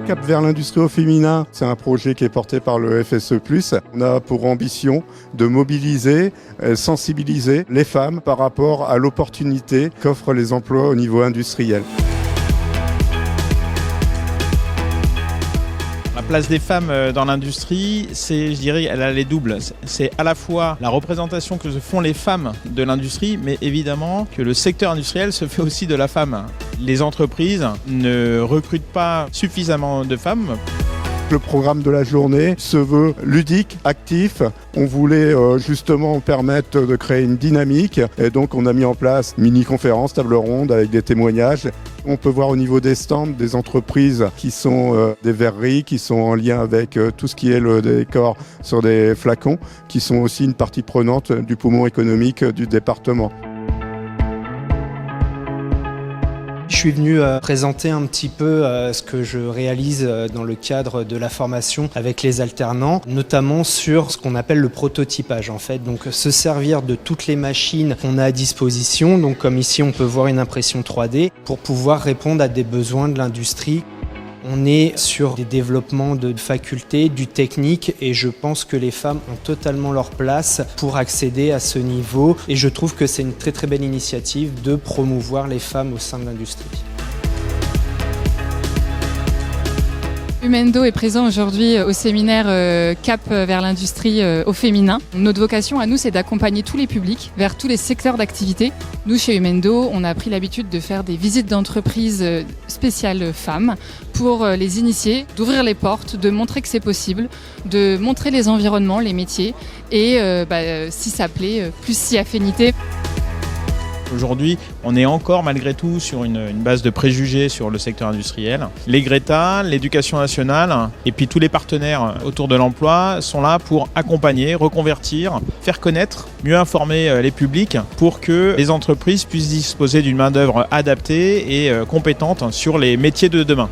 Cap vers l'industrie au féminin, c'est un projet qui est porté par le FSE+. On a pour ambition de mobiliser, sensibiliser les femmes par rapport à l'opportunité qu'offrent les emplois au niveau industriel. La place des femmes dans l'industrie, je dirais, elle a les doubles. C'est à la fois la représentation que se font les femmes de l'industrie, mais évidemment que le secteur industriel se fait aussi de la femme. Les entreprises ne recrutent pas suffisamment de femmes. Le programme de la journée se veut ludique, actif. On voulait justement permettre de créer une dynamique et donc on a mis en place mini-conférences, table ronde avec des témoignages. On peut voir au niveau des stands des entreprises qui sont des verreries, qui sont en lien avec tout ce qui est le décor sur des flacons, qui sont aussi une partie prenante du poumon économique du département. Je suis venu présenter un petit peu ce que je réalise dans le cadre de la formation avec les alternants, notamment sur ce qu'on appelle le prototypage en fait. Donc se servir de toutes les machines qu'on a à disposition, donc comme ici on peut voir une impression 3D, pour pouvoir répondre à des besoins de l'industrie. On est sur des développements de facultés, du technique et je pense que les femmes ont totalement leur place pour accéder à ce niveau et je trouve que c'est une très très belle initiative de promouvoir les femmes au sein de l'industrie. Umendo est présent aujourd'hui au séminaire Cap vers l'industrie au féminin. Notre vocation à nous, c'est d'accompagner tous les publics vers tous les secteurs d'activité. Nous, chez Umendo, on a pris l'habitude de faire des visites d'entreprises spéciales femmes pour les initier, d'ouvrir les portes, de montrer que c'est possible, de montrer les environnements, les métiers et si ça plaît, plus si affinité. Aujourd'hui, on est encore malgré tout sur une base de préjugés sur le secteur industriel. Les Greta, l'éducation nationale et puis tous les partenaires autour de l'emploi sont là pour accompagner, reconvertir, faire connaître, mieux informer les publics pour que les entreprises puissent disposer d'une main-d'œuvre adaptée et compétente sur les métiers de demain.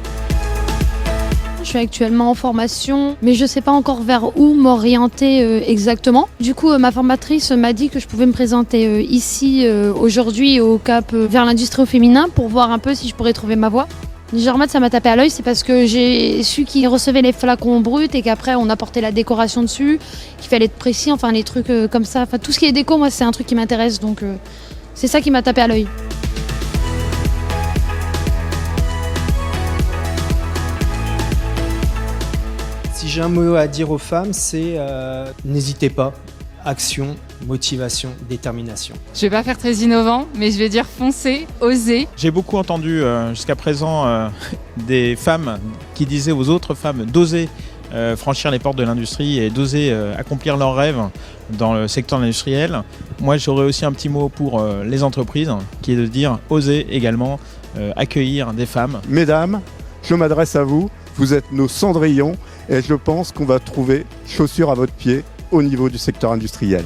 Je suis actuellement en formation, mais je ne sais pas encore vers où m'orienter exactement. Du coup, ma formatrice m'a dit que je pouvais me présenter ici aujourd'hui au Cap vers l'industrie au féminin pour voir un peu si je pourrais trouver ma voie. Germaine, ça m'a tapé à l'œil, c'est parce que j'ai su qu'ils recevaient les flacons bruts et qu'après on apportait la décoration dessus, qu'il fallait être précis, enfin les trucs comme ça. Enfin, tout ce qui est déco, moi c'est un truc qui m'intéresse, donc c'est ça qui m'a tapé à l'œil. Si j'ai un mot à dire aux femmes, c'est n'hésitez pas, action, motivation, détermination. Je vais pas faire très innovant, mais je vais dire foncez, osez. J'ai beaucoup entendu jusqu'à présent des femmes qui disaient aux autres femmes d'oser franchir les portes de l'industrie et d'oser accomplir leurs rêves dans le secteur industriel. Moi, j'aurais aussi un petit mot pour les entreprises, qui est de dire oser également accueillir des femmes. Mesdames, je m'adresse à vous, vous êtes nos cendrillons et je pense qu'on va trouver chaussures à votre pied au niveau du secteur industriel.